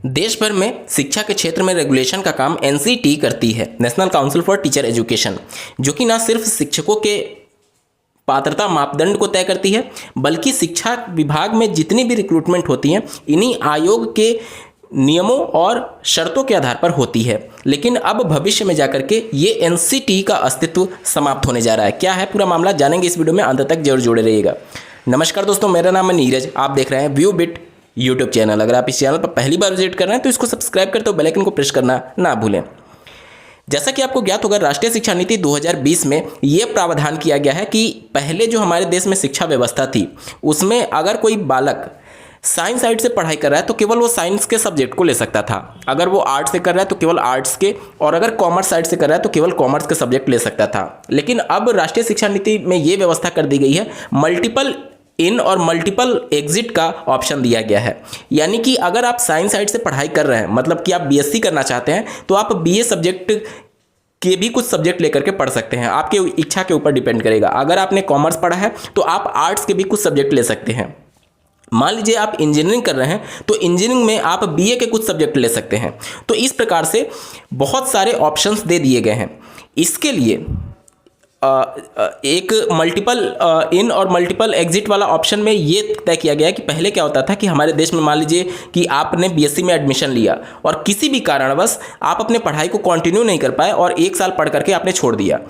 देश भर में शिक्षा के क्षेत्र में रेगुलेशन का काम एनसीटी करती है, national council for teacher education, जो कि ना सिर्फ शिक्षकों के पात्रता मापदंड को तय करती है बल्कि शिक्षा विभाग में जितनी भी रिक्रूटमेंट होती हैं इन्हीं आयोग के नियमों और शर्तों के आधार पर होती है। लेकिन अब भविष्य में जाकर के ये एनसीटी का अस्तित्व समाप्त होने जा रहा है। क्या है पूरा मामला, जानेंगे इस वीडियो में, अंत तक जरूर जुड़े रहिएगा। नमस्कार दोस्तों, मेरा नाम है नीरज, आप देख रहे हैं व्यू बिट यूट्यूब चैनल। अगर आप इस चैनल पर पहली बार विजिट कर रहे हैं तो इसको सब्सक्राइब करते हो बेल आइकन को प्रेस करना ना भूलें। जैसा कि आपको ज्ञात होगा, राष्ट्रीय शिक्षा नीति 2020 में ये प्रावधान किया गया है कि पहले जो हमारे देश में शिक्षा व्यवस्था थी उसमें अगर कोई बालक साइंस साइड से पढ़ाई कर रहा है तो केवल वो साइंस के सब्जेक्ट को ले सकता था, अगर वो आर्ट्स से कर रहा है तो केवल आर्ट्स के, और अगर कॉमर्स साइड से कर रहा है तो केवल कॉमर्स के सब्जेक्ट ले सकता था। लेकिन अब राष्ट्रीय शिक्षा नीति में ये व्यवस्था कर दी गई है, मल्टीपल इन और मल्टीपल एग्जिट का ऑप्शन दिया गया है। यानी कि अगर आप साइंस साइड से पढ़ाई कर रहे हैं, मतलब कि आप बीएससी करना चाहते हैं, तो आप बीए सब्जेक्ट के भी कुछ सब्जेक्ट लेकर के पढ़ सकते हैं, आपके इच्छा के ऊपर डिपेंड करेगा। अगर आपने कॉमर्स पढ़ा है तो आप आर्ट्स के भी कुछ सब्जेक्ट ले सकते हैं। मान लीजिए आप इंजीनियरिंग कर रहे हैं तो इंजीनियरिंग में आप बीए के कुछ सब्जेक्ट ले सकते हैं। तो इस प्रकार से बहुत सारे ऑप्शंस दे दिए गए हैं। इसके लिए एक मल्टीपल इन और मल्टीपल एग्जिट वाला ऑप्शन में ये तय किया गया है कि पहले क्या होता था कि हमारे देश में मान लीजिए कि आपने बीएससी में एडमिशन लिया और किसी भी कारणवश आप अपने पढ़ाई को कंटिन्यू नहीं कर पाए और एक साल पढ़ करके आपने छोड़ दिया,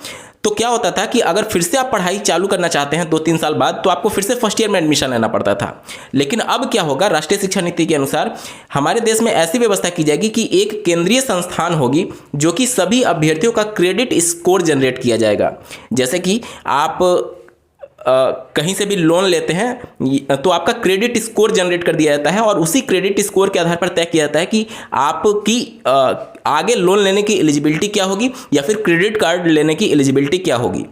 तो क्या होता था कि अगर फिर से आप पढ़ाई चालू करना चाहते हैं 2-3 साल बाद, तो आपको फिर से फर्स्ट ईयर में एडमिशन लेना पड़ता था। लेकिन अब क्या होगा, राष्ट्रीय शिक्षा नीति के अनुसार हमारे देश में ऐसी व्यवस्था की जाएगी कि एक केंद्रीय संस्थान होगी जो कि सभी अभ्यर्थियों का क्रेडिट स्कोर जनरेट किया जाएगा। जैसे कि आप कहीं से भी लोन लेते हैं तो आपका क्रेडिट स्कोर जनरेट कर दिया जाता है और उसी क्रेडिट स्कोर के आधार पर तय किया जाता है कि आपकी आगे लोन लेने की एलिजिबिलिटी क्या होगी या फिर क्रेडिट कार्ड लेने की एलिजिबिलिटी क्या होगी।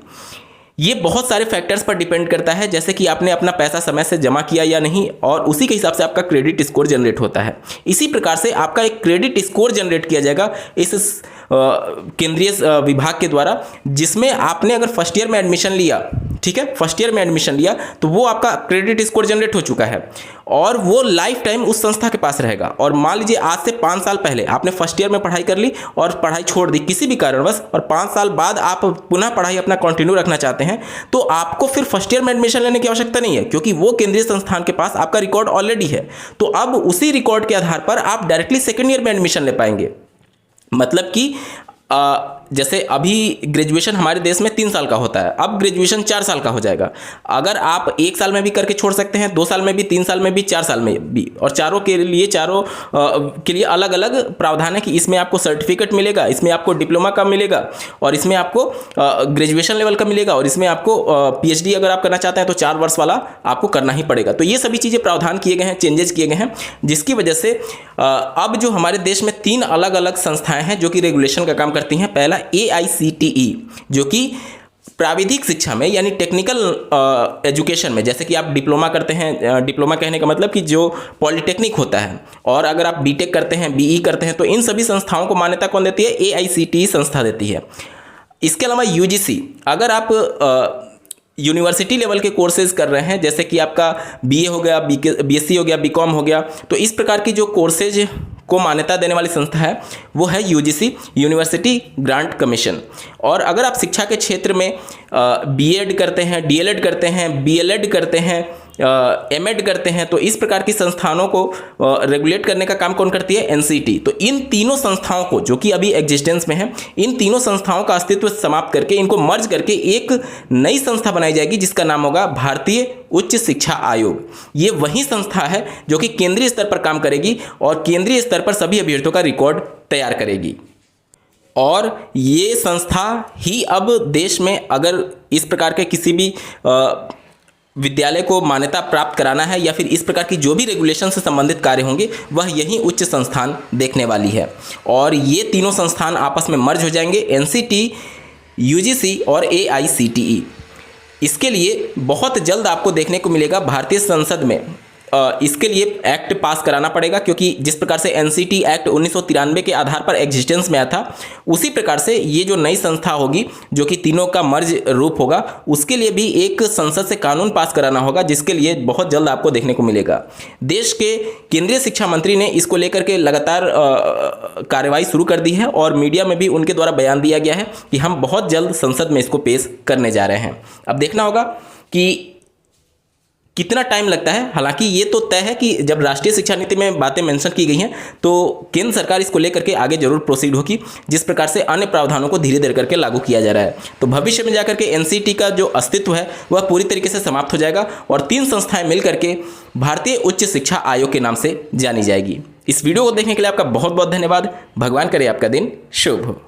ये बहुत सारे फैक्टर्स पर डिपेंड करता है, जैसे कि आपने अपना पैसा समय से जमा किया या नहीं, और उसी के हिसाब से आपका क्रेडिट स्कोर जनरेट होता है। इसी प्रकार से आपका एक क्रेडिट स्कोर जनरेट किया जाएगा इस केंद्रीय विभाग के द्वारा, जिसमें आपने अगर फर्स्ट ईयर में एडमिशन लिया, ठीक है, फर्स्ट ईयर में एडमिशन लिया तो वो आपका क्रेडिट स्कोर जनरेट हो चुका है और वो लाइफ टाइम उस संस्था के पास रहेगा। और मान लीजिए आज से 5 साल पहले आपने फर्स्ट ईयर में पढ़ाई कर ली और पढ़ाई छोड़ दी किसी भी कारणवश, और 5 साल बाद आप पुनः पढ़ाई अपना कंटिन्यू रखना चाहते हैं, तो आपको फिर फर्स्ट ईयर में एडमिशन लेने की आवश्यकता नहीं है, क्योंकि वो केंद्रीय संस्थान के पास आपका रिकॉर्ड ऑलरेडी है। तो अब उसी रिकॉर्ड के आधार पर आप डायरेक्टली सेकेंड ईयर में एडमिशन ले पाएंगे। मतलब कि जैसे अभी ग्रेजुएशन हमारे देश में 3 साल का होता है, अब ग्रेजुएशन 4 साल का हो जाएगा। अगर आप 1 साल में भी करके छोड़ सकते हैं, 2 साल में भी, 3 साल में भी, 4 साल में भी, और चारों के लिए अलग अलग प्रावधान है कि इसमें आपको सर्टिफिकेट मिलेगा, इसमें आपको डिप्लोमा का मिलेगा, और इसमें आपको ग्रेजुएशन लेवल का मिलेगा, और इसमें आपको पीएचडी अगर आप करना चाहते हैं तो 4 वर्ष वाला आपको करना ही पड़ेगा। तो ये सभी चीज़ें प्रावधान किए गए हैं, चेंजेस किए गए हैं, जिसकी वजह से अब जो हमारे देश में 3 अलग अलग संस्थाएं हैं जो कि रेगुलेशन का काम करती हैं। पहला AICTE, जो कि प्राविधिक शिक्षा में यानी टेक्निकल एजुकेशन में, जैसे कि आप डिप्लोमा करते हैं, डिप्लोमा कहने का मतलब कि जो पॉलिटेक्निक होता है, और अगर आप बीटेक करते हैं, बीई करते हैं, तो इन सभी संस्थाओं को मान्यता कौन देती है? AICTE संस्था देती है। इसके अलावा UGC, अगर आप यूनिवर्सिटी लेवल के कोर्सेज कर रहे हैं, जैसे कि आपका BA हो गया, BSc हो गया, BCom हो गया, तो इस प्रकार की जो कोर्सेज को मान्यता देने वाली संस्था है वो है UGC, यूनिवर्सिटी ग्रांट कमीशन। और अगर आप शिक्षा के क्षेत्र में BEd करते हैं, DLEd करते हैं, BLEd करते हैं, MEd करते हैं, तो इस प्रकार की संस्थानों को रेगुलेट करने का काम कौन करती है? NCT। तो इन तीनों संस्थाओं को, जो कि अभी एग्जिस्टेंस में है, इन तीनों संस्थाओं का अस्तित्व समाप्त करके इनको मर्ज करके एक नई संस्था बनाई जाएगी जिसका नाम होगा भारतीय उच्च शिक्षा आयोग। ये वही संस्था है जो कि केंद्रीय स्तर पर काम करेगी और केंद्रीय स्तर पर सभी अभ्यर्थियों का रिकॉर्ड तैयार करेगी। और ये संस्था ही अब देश में अगर इस प्रकार के किसी भी विद्यालय को मान्यता प्राप्त कराना है या फिर इस प्रकार की जो भी रेगुलेशन से संबंधित कार्य होंगे वह यही उच्च संस्थान देखने वाली है। और ये तीनों संस्थान आपस में मर्ज हो जाएंगे, NCT, UGC और AICTE। इसके लिए बहुत जल्द आपको देखने को मिलेगा भारतीय संसद में इसके लिए एक्ट पास कराना पड़ेगा, क्योंकि जिस प्रकार से एनसीटी एक्ट 1993 के आधार पर एग्जिस्टेंस में आया था, उसी प्रकार से ये जो नई संस्था होगी जो कि तीनों का मर्ज रूप होगा, उसके लिए भी एक संसद से कानून पास कराना होगा, जिसके लिए बहुत जल्द आपको देखने को मिलेगा। देश के केंद्रीय शिक्षा मंत्री ने इसको लेकर के लगातार कार्रवाई शुरू कर दी है और मीडिया में भी उनके द्वारा बयान दिया गया है कि हम बहुत जल्द संसद में इसको पेश करने जा रहे हैं। अब देखना होगा कि कितना टाइम लगता है। हालांकि ये तो तय है कि जब राष्ट्रीय शिक्षा नीति में बातें मेंशन की गई हैं तो केंद्र सरकार इसको लेकर के आगे जरूर प्रोसीड होगी, जिस प्रकार से अन्य प्रावधानों को धीरे धीरे करके लागू किया जा रहा है। तो भविष्य में जाकर के एनसीटी का जो अस्तित्व है वह पूरी तरीके से समाप्त हो जाएगा और 3 संस्थाएं मिल करके भारतीय उच्च शिक्षा आयोग के नाम से जानी जाएगी। इस वीडियो को देखने के लिए आपका बहुत बहुत धन्यवाद। भगवान करे आपका दिन शुभ हो।